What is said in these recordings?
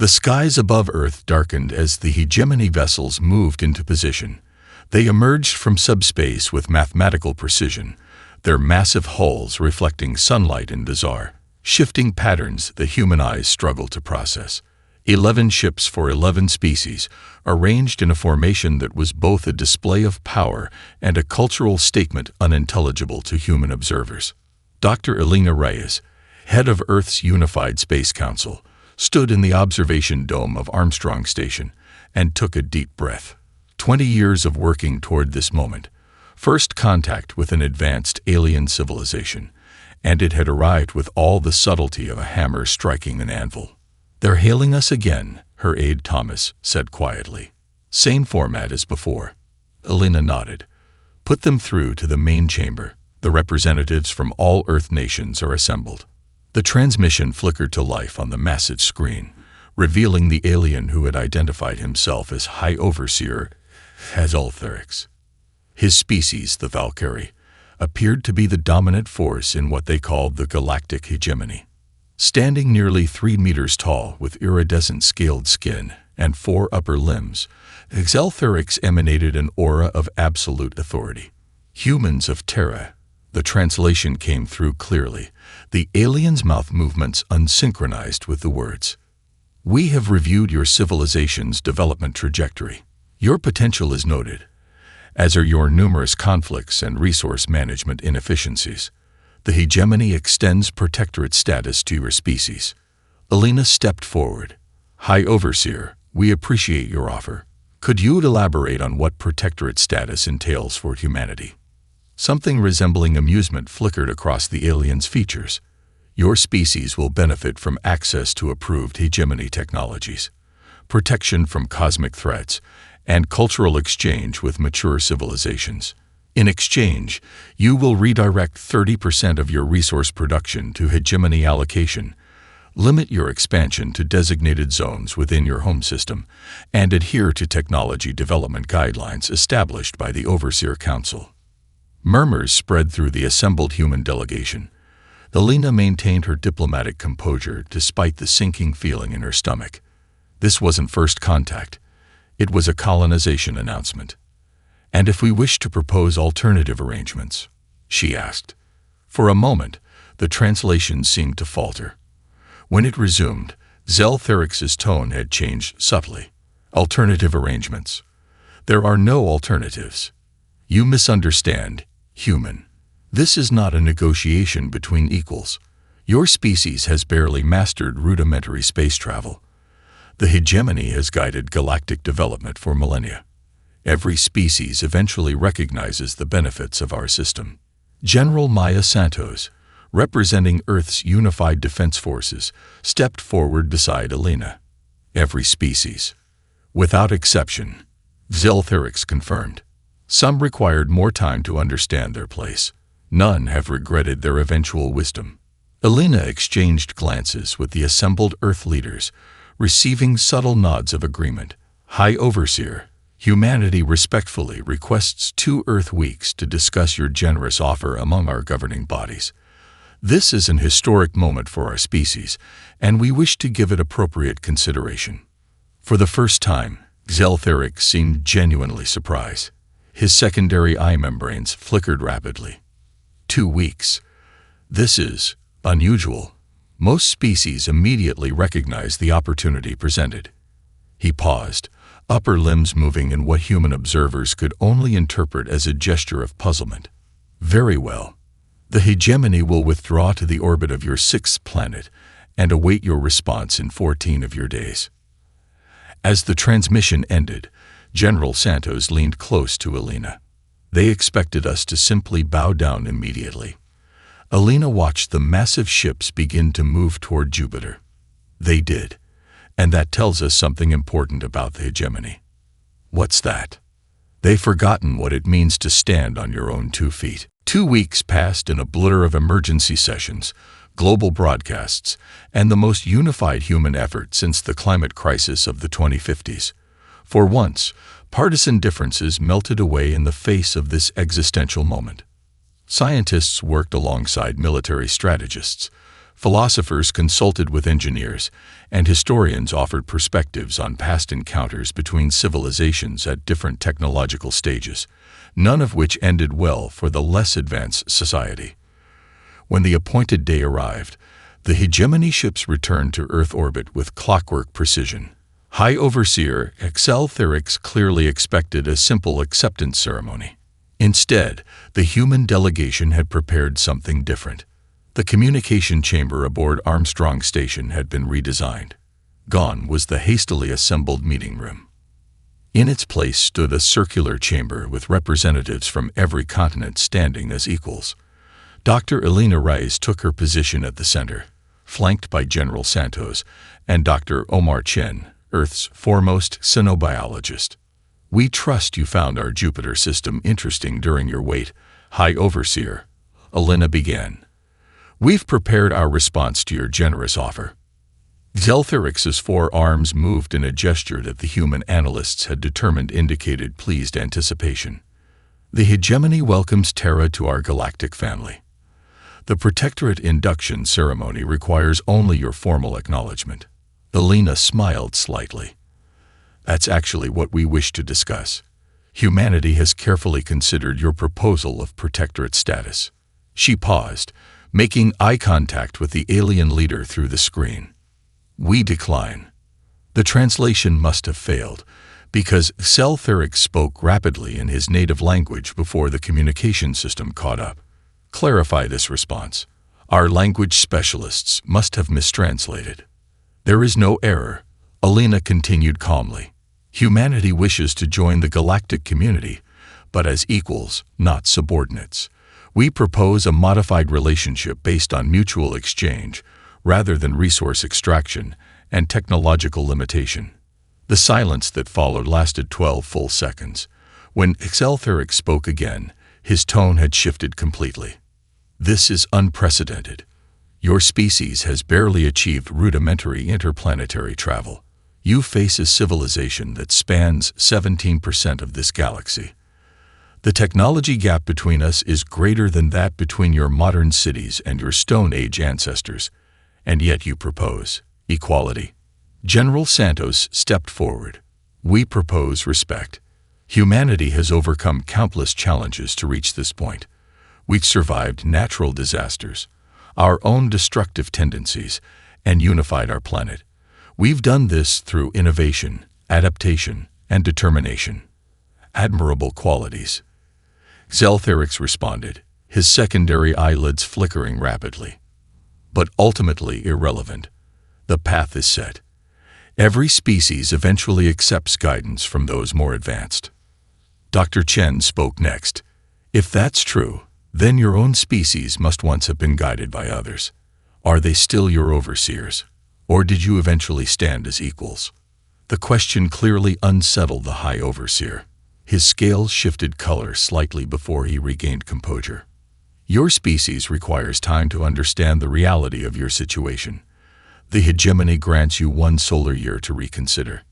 The skies above Earth darkened as the hegemony vessels moved into position. They emerged from subspace with mathematical precision, their massive hulls reflecting sunlight in bizarre, shifting patterns the human eyes struggled to process. 11 ships for 11 species, arranged in a formation that was both a display of power and a cultural statement unintelligible to human observers. Dr. Elena Reyes, head of Earth's Unified Space Council, stood in the observation dome of Armstrong Station and took a deep breath. 20 years of working toward this moment, first contact with an advanced alien civilization, and it had arrived with all the subtlety of a hammer striking an anvil. "They're hailing us again," her aide Thomas said quietly. "Same format as before." Elena nodded. "Put them through to the main chamber. The representatives from all Earth nations are assembled." The transmission flickered to life on the massive screen, revealing the alien who had identified himself as High Overseer Hazultherix. His species, the Valkyrie, appeared to be the dominant force in what they called the Galactic hegemony. Standing nearly 3 meters tall with iridescent scaled skin and 4 upper limbs, Hazultherix emanated an aura of absolute authority. "Humans of Terra." The translation came through clearly, the alien's mouth movements unsynchronized with the words. "We have reviewed your civilization's development trajectory. Your potential is noted, as are your numerous conflicts and resource management inefficiencies. The hegemony extends protectorate status to your species." Elena stepped forward. "High Overseer, we appreciate your offer. Could you elaborate on what protectorate status entails for humanity?" Something resembling amusement flickered across the alien's features. "Your species will benefit from access to approved hegemony technologies, protection from cosmic threats, and cultural exchange with mature civilizations. In exchange, you will redirect 30% of your resource production to hegemony allocation, limit your expansion to designated zones within your home system, and adhere to technology development guidelines established by the Overseer Council." Murmurs spread through the assembled human delegation. Elena maintained her diplomatic composure despite the sinking feeling in her stomach. This wasn't first contact. It was a colonization announcement. "And if we wish to propose alternative arrangements?" she asked. For a moment, the translation seemed to falter. When it resumed, Zeltherix's tone had changed subtly. "Alternative arrangements? There are no alternatives. You misunderstand, human. This is not a negotiation between equals. Your species has barely mastered rudimentary space travel. The hegemony has guided galactic development for millennia. Every species eventually recognizes the benefits of our system." General Maya Santos, representing Earth's Unified Defense Forces, stepped forward beside Elena. "Every species. Without exception," Zeltherix confirmed. "Some required more time to understand their place. None have regretted their eventual wisdom." Elena exchanged glances with the assembled Earth leaders, receiving subtle nods of agreement. "High Overseer, humanity respectfully requests 2 Earth weeks to discuss your generous offer among our governing bodies. This is an historic moment for our species, and we wish to give it appropriate consideration." For the first time, Zeltherix seemed genuinely surprised. His secondary eye membranes flickered rapidly. 2 weeks. This is unusual. Most species immediately recognize the opportunity presented. He paused, upper limbs moving in what human observers could only interpret as a gesture of puzzlement. "Very well. The hegemony will withdraw to the orbit of your 6th planet and await your response in 14 of your days." As the transmission ended, General Santos leaned close to Elena. "They expected us to simply bow down immediately." Elena watched the massive ships begin to move toward Jupiter. "They did, and that tells us something important about the hegemony." "What's that?" "They've forgotten what it means to stand on your own 2 feet." 2 weeks passed in a blur of emergency sessions, global broadcasts, and the most unified human effort since the climate crisis of the 2050s. For once, partisan differences melted away in the face of this existential moment. Scientists worked alongside military strategists, Philosophers consulted with engineers, and historians offered perspectives on past encounters between civilizations at different technological stages, none of which ended well for the less advanced society. When the appointed day arrived, the hegemony ships returned to Earth orbit with clockwork precision. High Overseer Galactic clearly expected a simple acceptance ceremony. Instead, the human delegation had prepared something different. The communication chamber aboard Armstrong Station had been redesigned. Gone was the hastily assembled meeting room. In its place stood a circular chamber with representatives from every continent standing as equals. Dr. Elena Reyes took her position at the center, flanked by General Santos and Dr. Omar Chen, Earth's foremost xenobiologist. "We trust you found our Jupiter system interesting during your wait, High Overseer," Elena began. "We've prepared our response to your generous offer." Galactic's four arms moved in a gesture that the human analysts had determined indicated pleased anticipation. "The hegemony welcomes Terra to our galactic family. The Protectorate induction ceremony requires only your formal acknowledgement." Elena smiled slightly. "That's actually what we wish to discuss. Humanity has carefully considered your proposal of Protectorate status." She paused, making eye contact with the alien leader through the screen. "We decline." The translation must have failed, because Galactic spoke rapidly in his native language before the communication system caught up. "Clarify this response. Our language specialists must have mistranslated." "There is no error," Elena continued calmly. "Humanity wishes to join the galactic community, but as equals, not subordinates. We propose a modified relationship based on mutual exchange, rather than resource extraction and technological limitation." The silence that followed lasted 12 full seconds. When Galactic spoke again, his tone had shifted completely. "This is unprecedented. Your species has barely achieved rudimentary interplanetary travel. You face a civilization that spans 17% of this galaxy. The technology gap between us is greater than that between your modern cities and your Stone Age ancestors, and yet you propose equality." General Santos stepped forward. "We propose respect. Humanity has overcome countless challenges to reach this point. We've survived natural disasters, our own destructive tendencies, and unified our planet. We've done this through innovation, adaptation, and determination. Admirable qualities." Galactic responded, his secondary eyelids flickering rapidly. "But ultimately irrelevant. The path is set. Every species eventually accepts guidance from those more advanced." Dr. Chen spoke next. "If that's true, then your own species must once have been guided by others. Are they still your overseers, or did you eventually stand as equals?" The question clearly unsettled the High Overseer. His scales shifted color slightly before he regained composure. "Your species requires time to understand the reality of your situation. The hegemony grants you 1 solar year to reconsider.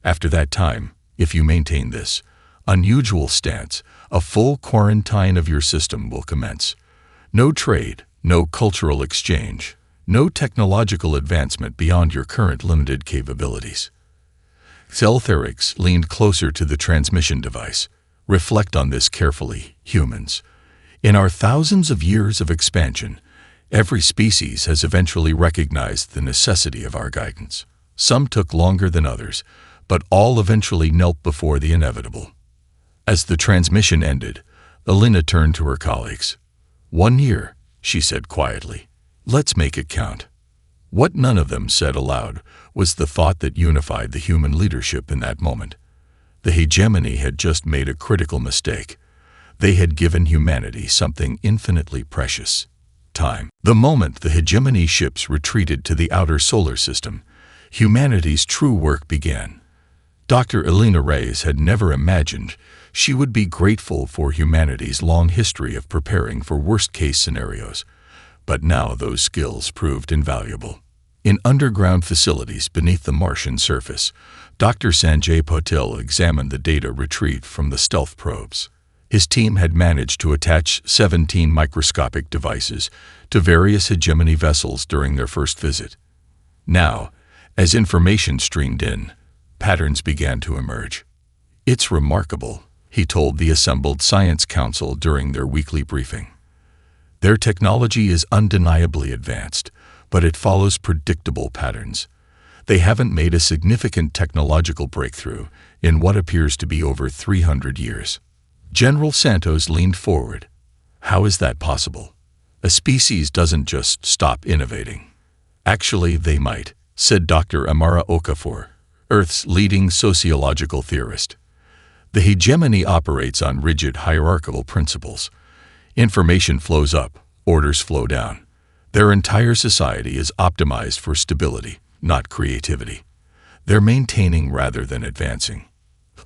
After that time, if you maintain this unusual stance, a full quarantine of your system will commence. No trade, no cultural exchange, no technological advancement beyond your current limited capabilities." Galactic leaned closer to the transmission device. "Reflect on this carefully, humans. In our thousands of years of expansion, every species has eventually recognized the necessity of our guidance. Some took longer than others, but all eventually knelt before the inevitable." As the transmission ended, Elena turned to her colleagues. 1 year, she said quietly. "Let's make it count." What none of them said aloud was the thought that unified the human leadership in that moment. The hegemony had just made a critical mistake. They had given humanity something infinitely precious: time. The moment the hegemony ships retreated to the outer solar system, humanity's true work began. Dr. Elena Reyes had never imagined she would be grateful for humanity's long history of preparing for worst-case scenarios, but now those skills proved invaluable. In underground facilities beneath the Martian surface, Dr. Sanjay Patel examined the data retrieved from the stealth probes. His team had managed to attach 17 microscopic devices to various hegemony vessels during their first visit. Now, as information streamed in, patterns began to emerge. "It's remarkable," he told the assembled Science Council during their weekly briefing. "Their technology is undeniably advanced, but it follows predictable patterns. They haven't made a significant technological breakthrough in what appears to be over 300 years. General Santos leaned forward. "How is that possible? A species doesn't just stop innovating." "Actually, they might," said Dr. Amara Okafor, Earth's leading sociological theorist. "The hegemony operates on rigid hierarchical principles. Information flows up, orders flow down. Their entire society is optimized for stability, not creativity. They're maintaining rather than advancing."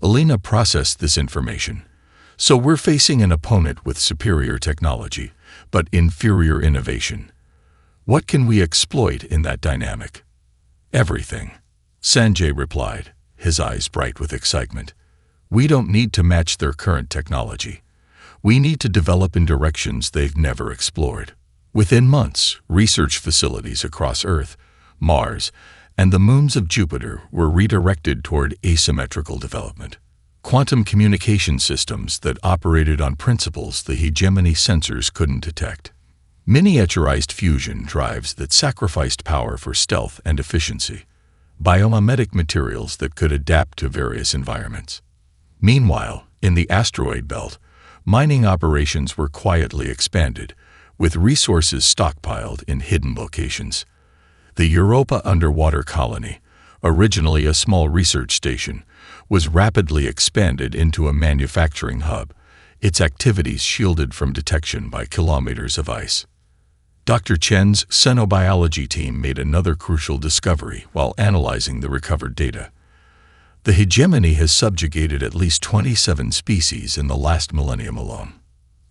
Alina processed this information. "So we're facing an opponent with superior technology, but inferior innovation. What can we exploit in that dynamic?" "Everything," Sanjay replied, his eyes bright with excitement. "We don't need to match their current technology. We need to develop in directions they've never explored." Within months, research facilities across Earth, Mars, and the moons of Jupiter were redirected toward asymmetrical development. Quantum communication systems that operated on principles the hegemony sensors couldn't detect. Miniaturized fusion drives that sacrificed power for stealth and efficiency. Biomimetic materials that could adapt to various environments. Meanwhile, in the asteroid belt, mining operations were quietly expanded, with resources stockpiled in hidden locations. The Europa underwater colony, originally a small research station, was rapidly expanded into a manufacturing hub, its activities shielded from detection by kilometers of ice. Dr. Chen's xenobiology team made another crucial discovery while analyzing the recovered data. The hegemony has subjugated at least 27 species in the last millennium alone.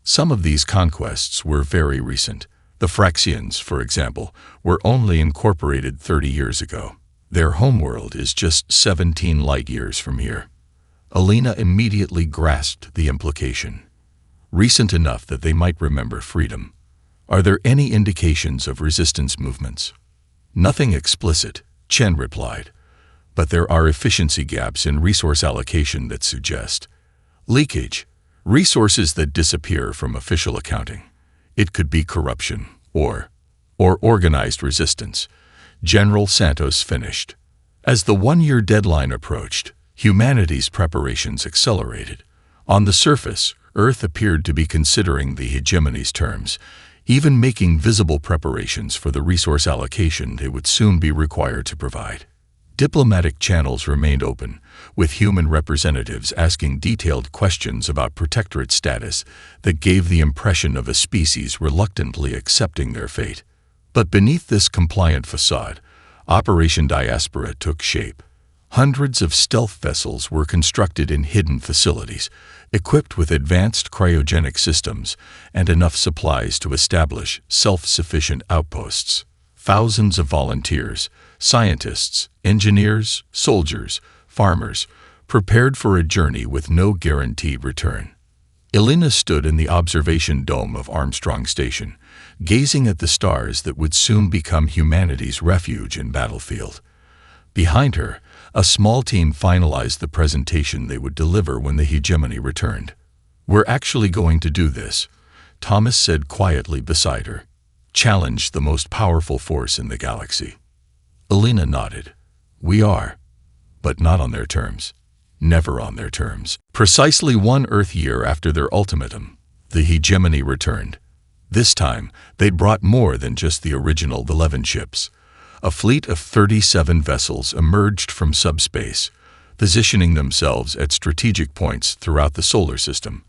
Some of these conquests were very recent. The Fraxians, for example, were only incorporated 30 years ago. Their homeworld is just 17 light-years from here. Alina immediately grasped the implication. Recent enough that they might remember freedom. "Are there any indications of resistance movements?" "Nothing explicit," Chen replied. "But there are efficiency gaps in resource allocation that suggest leakage, resources that disappear from official accounting. It could be corruption or organized resistance." General Santos finished. As the one-year deadline approached, humanity's preparations accelerated. On the surface, Earth appeared to be considering the hegemony's terms, even making visible preparations for the resource allocation they would soon be required to provide. Diplomatic channels remained open, with human representatives asking detailed questions about protectorate status that gave the impression of a species reluctantly accepting their fate. But beneath this compliant facade, Operation Diaspora took shape. Hundreds of stealth vessels were constructed in hidden facilities, equipped with advanced cryogenic systems and enough supplies to establish self-sufficient outposts. Thousands of volunteers, scientists, engineers, soldiers, farmers, prepared for a journey with no guaranteed return. Alina stood in the observation dome of Armstrong Station, gazing at the stars that would soon become humanity's refuge and battlefield. Behind her, a small team finalized the presentation they would deliver when the hegemony returned. "We're actually going to do this," Thomas said quietly beside her. "Challenge the most powerful force in the galaxy." Alina nodded. "We are, but not on their terms. Never on their terms." Precisely 1 Earth year after their ultimatum, the hegemony returned. This time, they'd brought more than just the original 11 ships. A fleet of 37 vessels emerged from subspace, positioning themselves at strategic points throughout the solar system,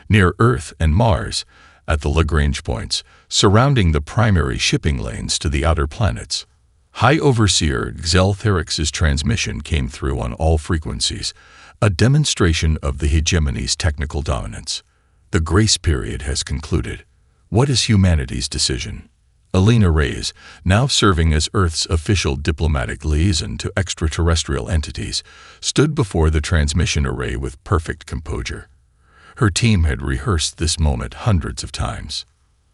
near Earth and Mars, at the Lagrange points, surrounding the primary shipping lanes to the outer planets. High Overseer Xel Therix's transmission came through on all frequencies, a demonstration of the hegemony's technical dominance. "The grace period has concluded. What is humanity's decision?" Alina Reyes, now serving as Earth's official diplomatic liaison to extraterrestrial entities, stood before the transmission array with perfect composure. Her team had rehearsed this moment hundreds of times.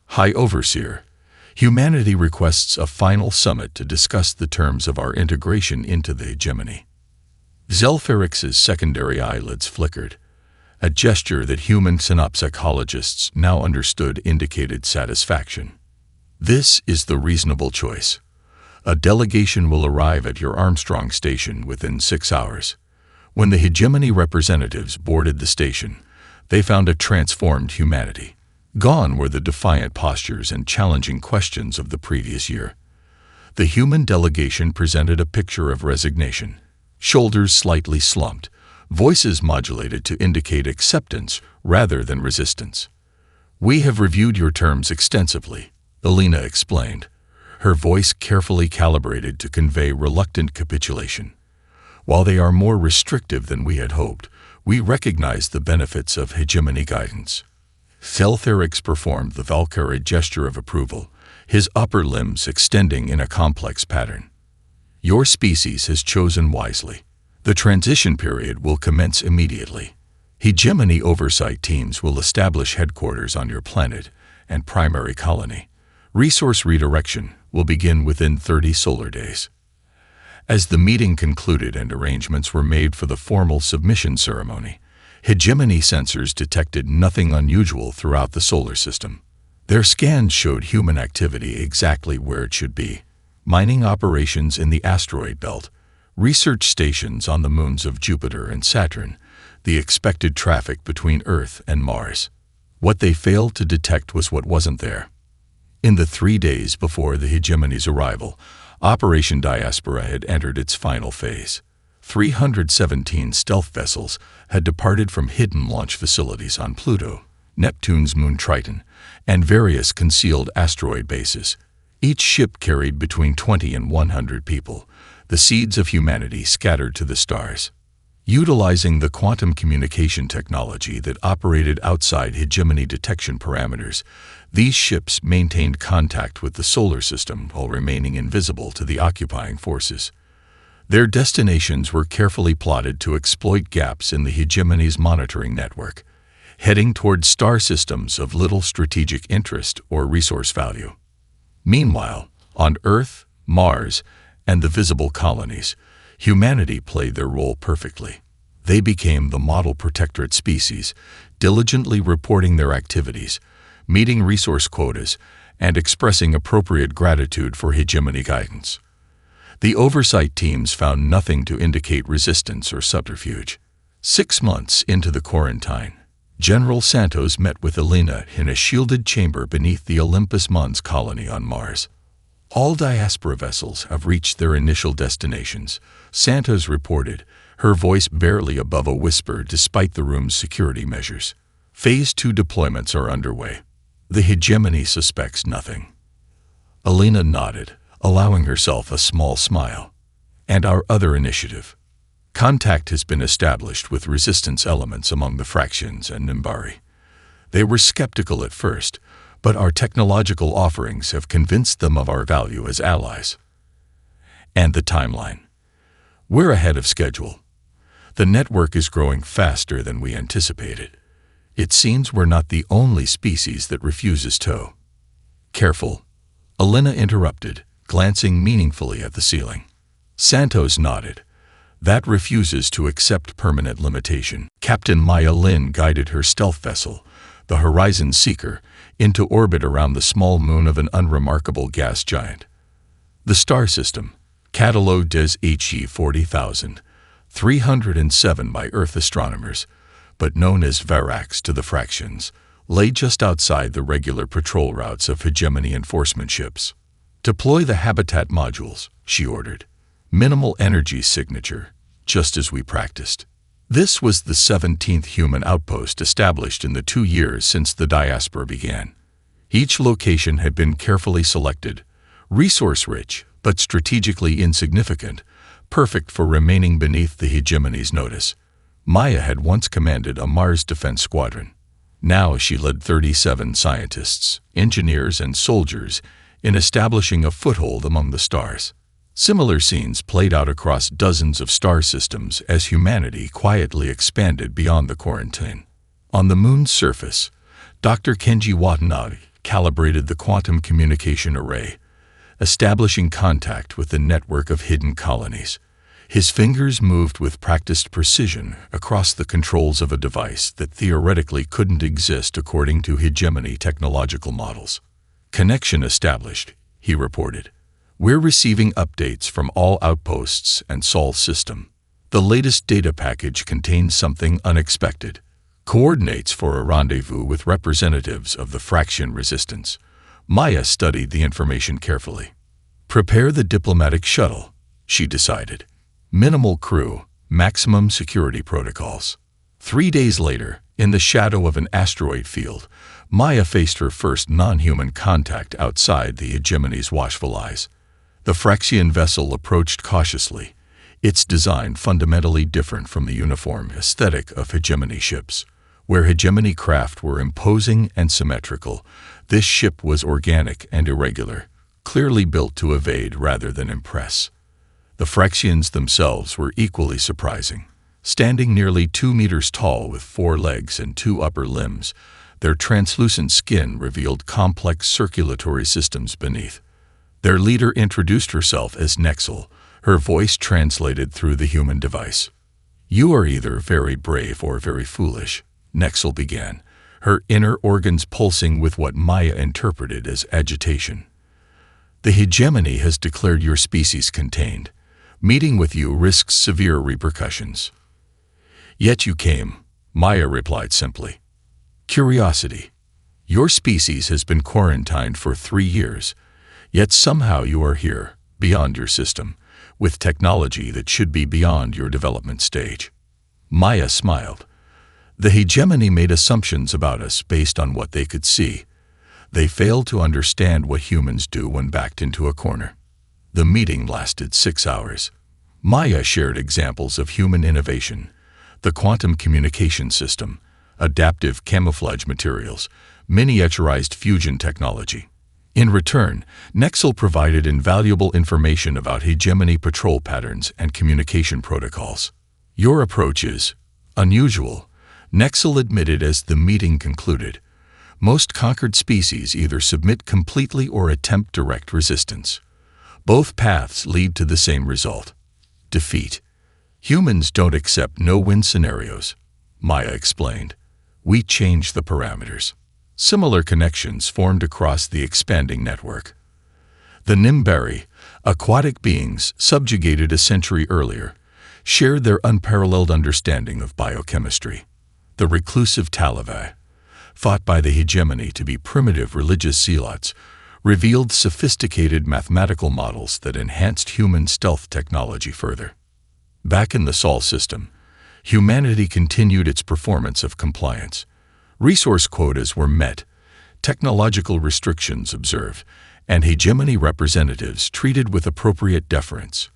High Overseer, humanity requests a final summit to discuss the terms of our integration into the hegemony. Zelferix's secondary eyelids flickered, a gesture that human synopsychologists now understood indicated satisfaction. This is the reasonable choice. A delegation will arrive at your Armstrong station within 6 hours. When the hegemony representatives boarded the station, they found a transformed humanity. Gone were the defiant postures and challenging questions of the previous year. The human delegation presented a picture of resignation, shoulders slightly slumped, voices modulated to indicate acceptance rather than resistance. "We have reviewed your terms extensively," Alina explained, her voice carefully calibrated to convey reluctant capitulation. "While they are more restrictive than we had hoped, we recognize the benefits of hegemony guidance." Zelferix performed the Valkyrie gesture of approval, his upper limbs extending in a complex pattern. "Your species has chosen wisely. The transition period will commence immediately. Hegemony oversight teams will establish headquarters on your planet and primary colony. Resource redirection will begin within 30 solar days." As the meeting concluded and arrangements were made for the formal submission ceremony, hegemony sensors detected nothing unusual throughout the solar system. Their scans showed human activity exactly where it should be: mining operations in the asteroid belt, research stations on the moons of Jupiter and Saturn, the expected traffic between Earth and Mars. What they failed to detect was what wasn't there. In the 3 days before the hegemony's arrival, Operation Diaspora had entered its final phase. 317 stealth vessels had departed from hidden launch facilities on Pluto, Neptune's moon Triton, and various concealed asteroid bases. Each ship carried between 20 and 100 people, the seeds of humanity scattered to the stars. Utilizing the quantum communication technology that operated outside hegemony detection parameters, these ships maintained contact with the solar system while remaining invisible to the occupying forces. Their destinations were carefully plotted to exploit gaps in the hegemony's monitoring network, heading toward star systems of little strategic interest or resource value. Meanwhile, on Earth, Mars, and the visible colonies, humanity played their role perfectly. They became the model protectorate species, diligently reporting their activities, meeting resource quotas, and expressing appropriate gratitude for hegemony guidance. The oversight teams found nothing to indicate resistance or subterfuge. 6 months into the quarantine, General Santos met with Alina in a shielded chamber beneath the Olympus Mons colony on Mars. "All diaspora vessels have reached their initial destinations," Santos reported, her voice barely above a whisper despite the room's security measures. "Phase 2 deployments are underway. The hegemony suspects nothing." Alina nodded, allowing herself a small smile. "And our other initiative? Contact has been established with resistance elements among the fractions and Nimbari. They were skeptical at first, but our technological offerings have convinced them of our value as allies." "And the timeline?" "We're ahead of schedule. The network is growing faster than we anticipated. It seems we're not the only species that refuses tow." "Careful," Alina interrupted, glancing meaningfully at the ceiling. Santos nodded. "That refuses to accept permanent limitation." Captain Maya Lin guided her stealth vessel, the Horizon Seeker, into orbit around the small moon of an unremarkable gas giant. The star system, catalogued as HE 40,000, 307 by Earth astronomers, but known as Varax to the fractions, lay just outside the regular patrol routes of hegemony enforcement ships. "Deploy the habitat modules," she ordered. "Minimal energy signature, just as we practiced." This was the 17th human outpost established in the 2 years since the diaspora began. Each location had been carefully selected, resource-rich but strategically insignificant, perfect for remaining beneath the hegemony's notice. Maya had once commanded a Mars defense squadron. Now she led 37 scientists, engineers, and soldiers in establishing a foothold among the stars. Similar scenes played out across dozens of star systems as humanity quietly expanded beyond the quarantine. On the moon's surface, Dr. Kenji Watanabe calibrated the quantum communication array, establishing contact with the network of hidden colonies. His fingers moved with practiced precision across the controls of a device that theoretically couldn't exist according to hegemony technological models. "Connection established," he reported. "We're receiving updates from all outposts and Sol system. The latest data package contains something unexpected. Coordinates for a rendezvous with representatives of the Fraction resistance." Maya studied the information carefully. "Prepare the diplomatic shuttle," she decided. "Minimal crew, maximum security protocols." 3 days later, in the shadow of an asteroid field, Maya faced her first non-human contact outside the hegemony's watchful eyes. The Fraxian vessel approached cautiously, its design fundamentally different from the uniform aesthetic of hegemony ships. Where hegemony craft were imposing and symmetrical, this ship was organic and irregular, clearly built to evade rather than impress. The Fraxians themselves were equally surprising. Standing nearly 2 meters tall with 4 legs and 2 upper limbs, their translucent skin revealed complex circulatory systems beneath. Their leader introduced herself as Nexel, her voice translated through the human device. "You are either very brave or very foolish," Nexel began, her inner organs pulsing with what Maya interpreted as agitation. "The hegemony has declared your species contained. Meeting with you risks severe repercussions." "Yet you came," Maya replied simply. "Curiosity. Your species has been quarantined for 3 years, yet somehow you are here, beyond your system, with technology that should be beyond your development stage." Maya smiled. "The hegemony made assumptions about us based on what they could see. They failed to understand what humans do when backed into a corner." The meeting lasted 6 hours. Maya shared examples of human innovation, the quantum communication system, adaptive camouflage materials, miniaturized fusion technology. In return, Nexel provided invaluable information about hegemony patrol patterns and communication protocols. "Your approach is unusual," Nexel admitted as the meeting concluded. "Most conquered species either submit completely or attempt direct resistance. Both paths lead to the same result: defeat. Humans don't accept no-win scenarios," Maya explained. "We change the parameters." Similar connections formed across the expanding network. The Nimbari, aquatic beings subjugated a century earlier, shared their unparalleled understanding of biochemistry. The reclusive Talavi, thought by the hegemony to be primitive religious zealots, revealed sophisticated mathematical models that enhanced human stealth technology further. Back in the Sol system, humanity continued its performance of compliance. Resource quotas were met, technological restrictions observed, and hegemony representatives treated with appropriate deference.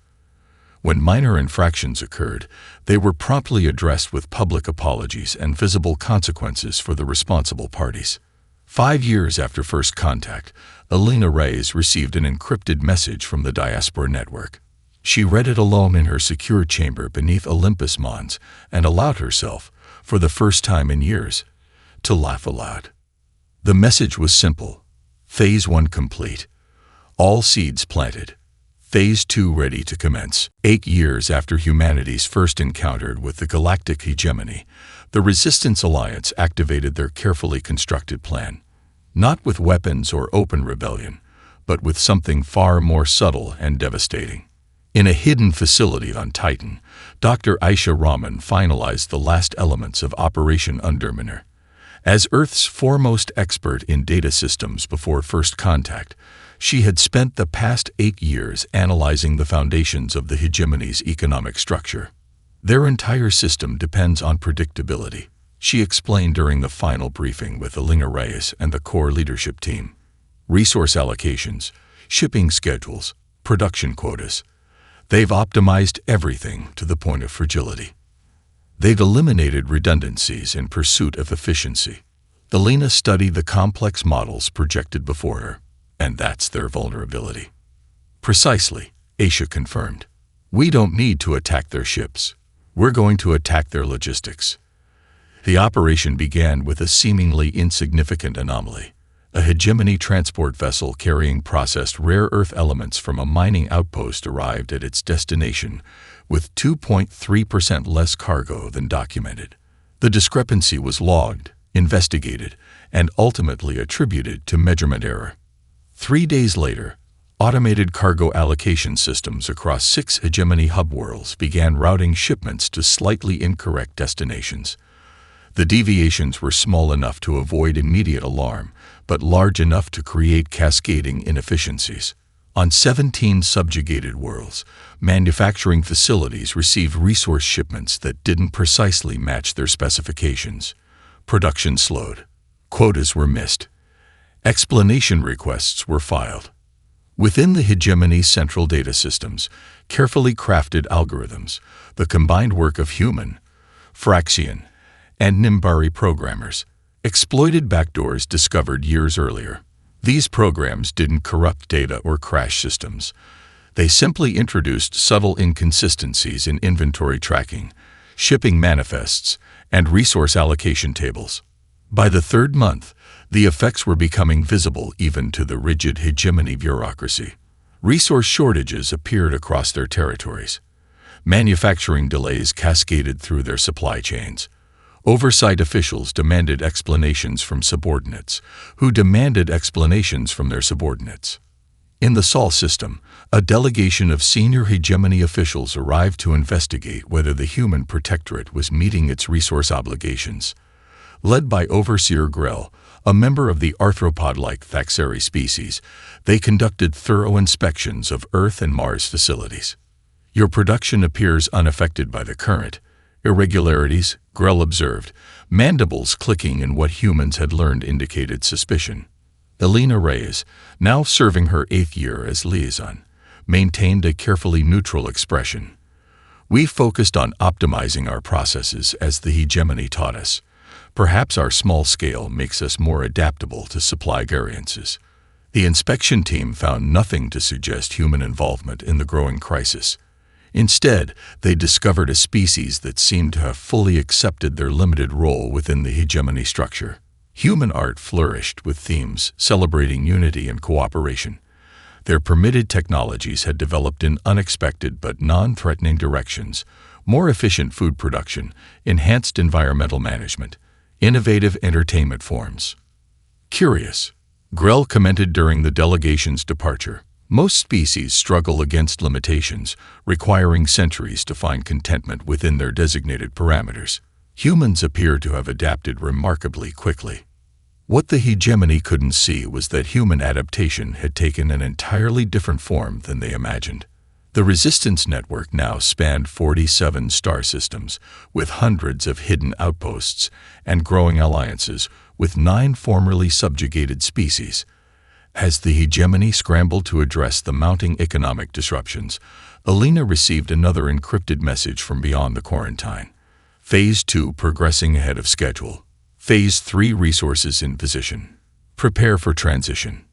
When minor infractions occurred, they were promptly addressed with public apologies and visible consequences for the responsible parties. 5 years after first contact, Alina Reyes received an encrypted message from the Diaspora Network. She read it alone in her secure chamber beneath Olympus Mons and allowed herself, for the first time in years, to laugh aloud. The message was simple: Phase 1 complete. All seeds planted. Phase 2 ready to commence. 8 years after humanity's first encounter with the Galactic hegemony, the Resistance Alliance activated their carefully constructed plan. Not with weapons or open rebellion, but with something far more subtle and devastating. In a hidden facility on Titan, Dr. Aisha Rahman finalized the last elements of Operation Underminer. As Earth's foremost expert in data systems before first contact, she had spent the past 8 years analyzing the foundations of the hegemony's economic structure. Their entire system depends on predictability, she explained during the final briefing with Alina Reyes and the core leadership team. Resource allocations, shipping schedules, production quotas. They've optimized everything to the point of fragility. They've eliminated redundancies in pursuit of efficiency. Alina studied the complex models projected before her. And that's their vulnerability. Precisely, Aisha confirmed. We don't need to attack their ships. We're going to attack their logistics. The operation began with a seemingly insignificant anomaly. A hegemony transport vessel carrying processed rare earth elements from a mining outpost arrived at its destination with 2.3% less cargo than documented. The discrepancy was logged, investigated, and ultimately attributed to measurement error. 3 days later, automated cargo allocation systems across 6 hegemony hub worlds began routing shipments to slightly incorrect destinations. The deviations were small enough to avoid immediate alarm, but large enough to create cascading inefficiencies. On 17 subjugated worlds, manufacturing facilities received resource shipments that didn't precisely match their specifications. Production slowed. Quotas were missed. Explanation requests were filed. Within the hegemony central data systems, carefully crafted algorithms, the combined work of human, Phyrexian, and Nimbari programmers, exploited backdoors discovered years earlier. These programs didn't corrupt data or crash systems. They simply introduced subtle inconsistencies in inventory tracking, shipping manifests, and resource allocation tables. By the 3rd month, the effects were becoming visible even to the rigid hegemony bureaucracy. Resource shortages appeared across their territories. Manufacturing delays cascaded through their supply chains. Oversight officials demanded explanations from subordinates, who demanded explanations from their subordinates. In the Sol system, a delegation of senior hegemony officials arrived to investigate whether the human protectorate was meeting its resource obligations. Led by Overseer Grell, a member of the arthropod-like Thaxeri species, they conducted thorough inspections of Earth and Mars facilities. Your production appears unaffected by the current. Irregularities, Grell observed, mandibles clicking in what humans had learned indicated suspicion. Elena Reyes, now serving her 8th year as liaison, maintained a carefully neutral expression. We focused on optimizing our processes as the hegemony taught us. Perhaps our small scale makes us more adaptable to supply variances. The inspection team found nothing to suggest human involvement in the growing crisis. Instead, they discovered a species that seemed to have fully accepted their limited role within the hegemony structure. Human art flourished with themes celebrating unity and cooperation. Their permitted technologies had developed in unexpected but non-threatening directions: more efficient food production, enhanced environmental management, innovative entertainment forms. Curious, Grell commented during the delegation's departure. Most species struggle against limitations, requiring centuries to find contentment within their designated parameters. Humans appear to have adapted remarkably quickly. What the hegemony couldn't see was that human adaptation had taken an entirely different form than they imagined. The resistance network now spanned 47 star systems, with hundreds of hidden outposts and growing alliances with 9 formerly subjugated species. As the hegemony scrambled to address the mounting economic disruptions, Elena received another encrypted message from beyond the quarantine. Phase 2 progressing ahead of schedule. Phase 3 resources in position. Prepare for transition.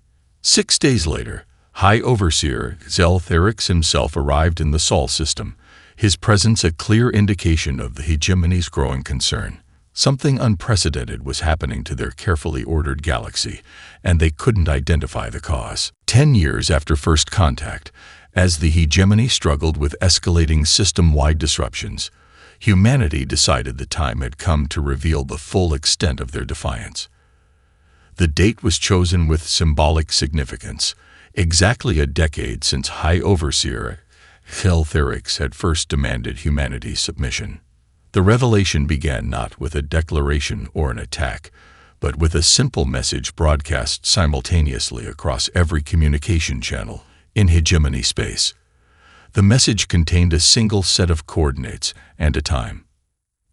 6 days later, High Overseer Zeltherix himself arrived in the Sol system, his presence a clear indication of the hegemony's growing concern. Something unprecedented was happening to their carefully ordered galaxy, and they couldn't identify the cause. 10 years after first contact, as the hegemony struggled with escalating system-wide disruptions, humanity decided the time had come to reveal the full extent of their defiance. The date was chosen with symbolic significance, exactly a decade since High Overseer Zeltherix had first demanded humanity's submission. The revelation began not with a declaration or an attack, but with a simple message broadcast simultaneously across every communication channel in hegemony space. The message contained a single set of coordinates and a time.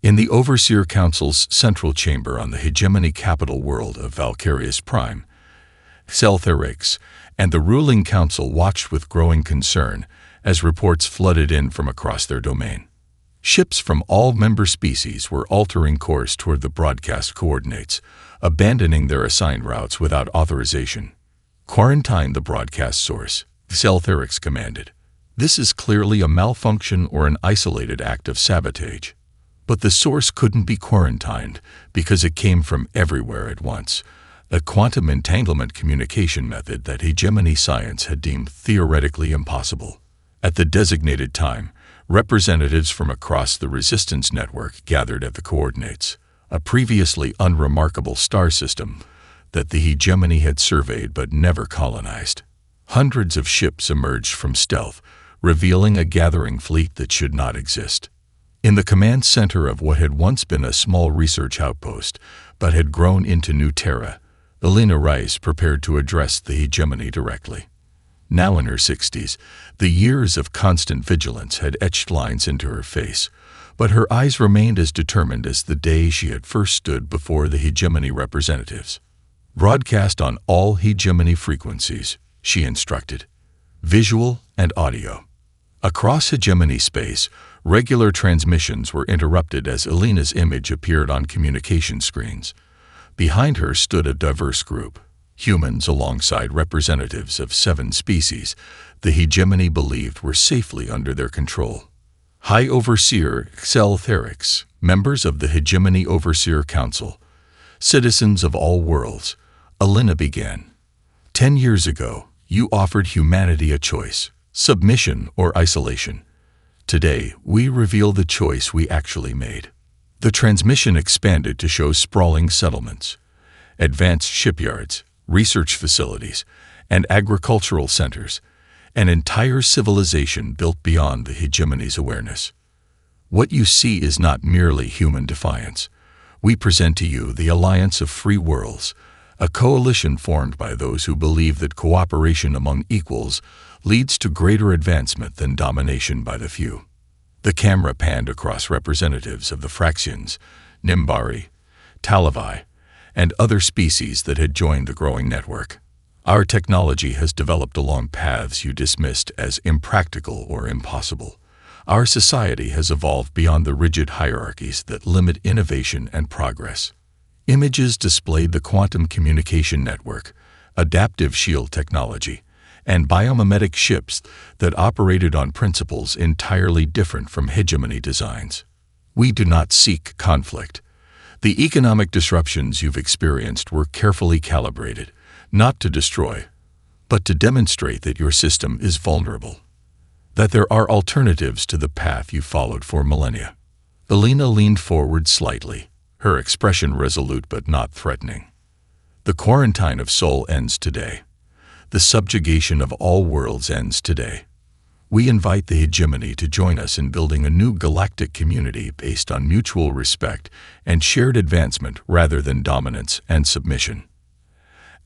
In the Overseer Council's central chamber on the hegemony capital world of Valkyrius Prime, Zeltherix and the ruling council watched with growing concern as reports flooded in from across their domain. Ships from all member species were altering course toward the broadcast coordinates, abandoning their assigned routes without authorization. Quarantine the broadcast source, Zeltherix commanded. This is clearly a malfunction or an isolated act of sabotage. But the source couldn't be quarantined because it came from everywhere at once, a quantum entanglement communication method that hegemony science had deemed theoretically impossible. At the designated time, representatives from across the resistance network gathered at the coordinates, a previously unremarkable star system that the hegemony had surveyed but never colonized. Hundreds of ships emerged from stealth, revealing a gathering fleet that should not exist. In the command center of what had once been a small research outpost, but had grown into New Terra, Elena Rice prepared to address the hegemony directly. Now in her 60s, the years of constant vigilance had etched lines into her face, but her eyes remained as determined as the day she had first stood before the hegemony representatives. "Broadcast on all hegemony frequencies," she instructed, "visual and audio." Across hegemony space, regular transmissions were interrupted as Elena's image appeared on communication screens. Behind her stood a diverse group, humans alongside representatives of 7 species the hegemony believed were safely under their control. High Overseer HFY, members of the Hegemony Overseer Council, citizens of all worlds, Elena began. 10 years ago, you offered humanity a choice, submission or isolation. Today, we reveal the choice we actually made. The transmission expanded to show sprawling settlements, advanced shipyards, research facilities, and agricultural centers, an entire civilization built beyond the hegemony's awareness. What you see is not merely human defiance. We present to you the Alliance of Free Worlds, a coalition formed by those who believe that cooperation among equals leads to greater advancement than domination by the few. The camera panned across representatives of the Fraxians, Nimbari, Talavi, and other species that had joined the growing network. Our technology has developed along paths you dismissed as impractical or impossible. Our society has evolved beyond the rigid hierarchies that limit innovation and progress. Images displayed the quantum communication network, adaptive shield technology, and biomimetic ships that operated on principles entirely different from hegemony designs. We do not seek conflict. The economic disruptions you've experienced were carefully calibrated, not to destroy, but to demonstrate that your system is vulnerable, that there are alternatives to the path you followed for millennia. Elena leaned forward slightly, her expression resolute but not threatening. The quarantine of soul ends today. The subjugation of all worlds ends today. We invite the hegemony to join us in building a new galactic community based on mutual respect and shared advancement rather than dominance and submission.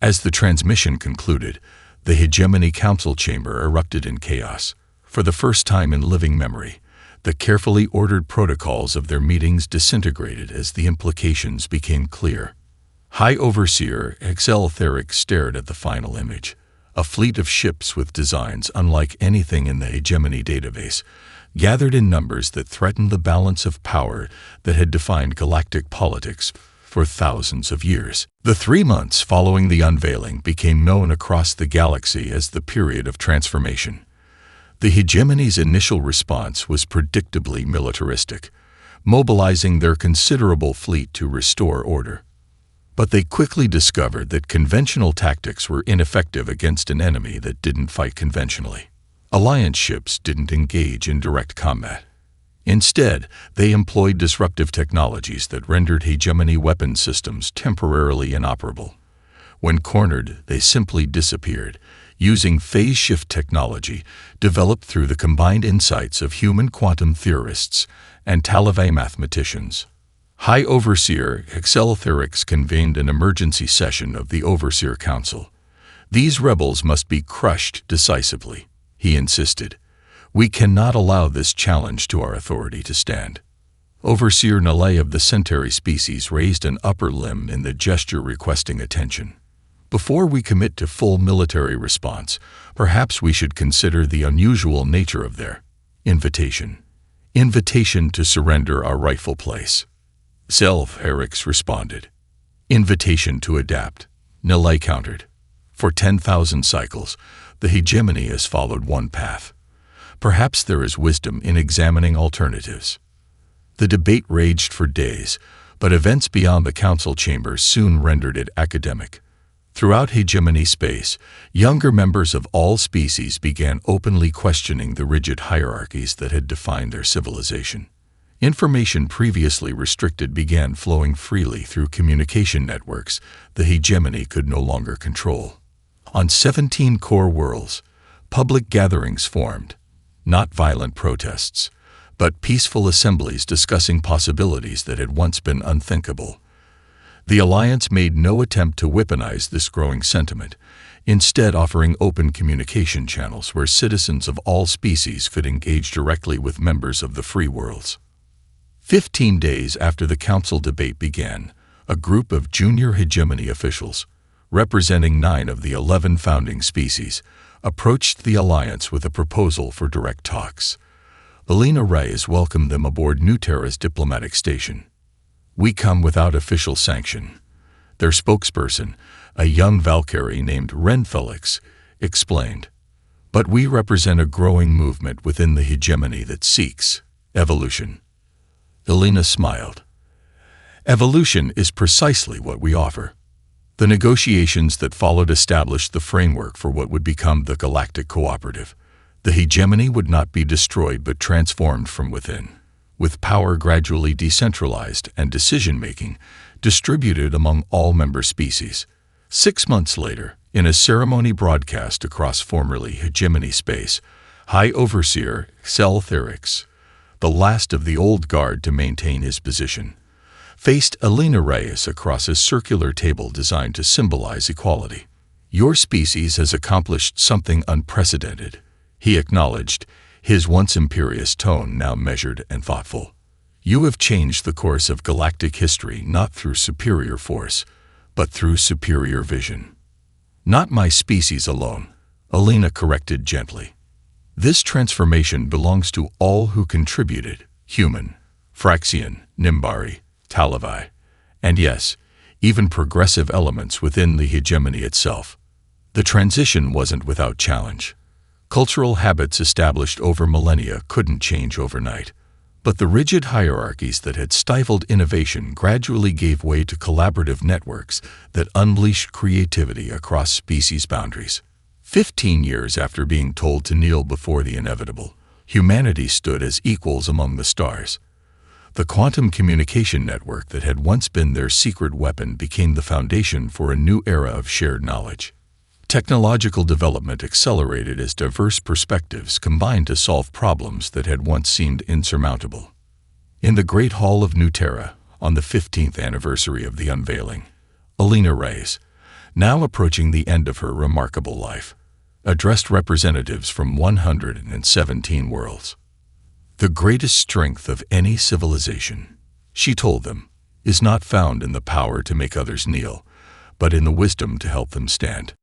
As the transmission concluded, the hegemony council chamber erupted in chaos. For the first time in living memory, the carefully ordered protocols of their meetings disintegrated as the implications became clear. High Overseer HFY stared at the final image. A fleet of ships with designs unlike anything in the hegemony database, gathered in numbers that threatened the balance of power that had defined galactic politics for thousands of years. The 3 months following the unveiling became known across the galaxy as the period of transformation. The hegemony's initial response was predictably militaristic, mobilizing their considerable fleet to restore order. But they quickly discovered that conventional tactics were ineffective against an enemy that didn't fight conventionally. Alliance ships didn't engage in direct combat. Instead, they employed disruptive technologies that rendered hegemony weapon systems temporarily inoperable. When cornered, they simply disappeared, using phase shift technology developed through the combined insights of human quantum theorists and Talavi mathematicians. High Overseer HFY convened an emergency session of the Overseer Council. These rebels must be crushed decisively, he insisted. We cannot allow this challenge to our authority to stand. Overseer Nalay of the Centauri species raised an upper limb in the gesture requesting attention. Before we commit to full military response, perhaps we should consider the unusual nature of their invitation. Invitation to surrender our rightful place. HFY responded. Invitation to adapt, Nalay countered. For 10,000 cycles, the hegemony has followed one path. Perhaps there is wisdom in examining alternatives. The debate raged for days, but events beyond the council chambers soon rendered it academic. Throughout hegemony space, younger members of all species began openly questioning the rigid hierarchies that had defined their civilization. Information previously restricted began flowing freely through communication networks the hegemony could no longer control. On 17 core worlds, public gatherings formed, not violent protests, but peaceful assemblies discussing possibilities that had once been unthinkable. The Alliance made no attempt to weaponize this growing sentiment, instead offering open communication channels where citizens of all species could engage directly with members of the free worlds. 15 days after the council debate began, a group of junior hegemony officials, representing 9 of the 11 founding species, approached the Alliance with a proposal for direct talks. Alina Reyes welcomed them aboard Nuterra's diplomatic station. "We come without official sanction," their spokesperson, a young Valkyrie named Ren Felix, explained. "But we represent a growing movement within the hegemony that seeks evolution." Alina smiled. "Evolution is precisely what we offer." The negotiations that followed established the framework for what would become the Galactic Cooperative. The hegemony would not be destroyed but transformed from within, with power gradually decentralized and decision-making distributed among all member species. 6 months later, in a ceremony broadcast across formerly hegemony space, High Overseer Xel Therix, the last of the old guard to maintain his position, faced Alina Reyes across a circular table designed to symbolize equality. "Your species has accomplished something unprecedented," he acknowledged, his once imperious tone now measured and thoughtful. "You have changed the course of galactic history not through superior force, but through superior vision." "Not my species alone," Alina corrected gently. "This transformation belongs to all who contributed, human, Fraxian, Nimbari, Talavi, and yes, even progressive elements within the hegemony itself. The transition wasn't without challenge. Cultural habits established over millennia couldn't change overnight, but the rigid hierarchies that had stifled innovation gradually gave way to collaborative networks that unleashed creativity across species boundaries. 15 years after being told to kneel before the inevitable, humanity stood as equals among the stars. The quantum communication network that had once been their secret weapon became the foundation for a new era of shared knowledge. Technological development accelerated as diverse perspectives combined to solve problems that had once seemed insurmountable. In the Great Hall of Nuterra, on the 15th anniversary of the unveiling, Alina Reyes, now approaching the end of her remarkable life, addressed representatives from 117 worlds. "The greatest strength of any civilization," she told them, "is not found in the power to make others kneel, but in the wisdom to help them stand."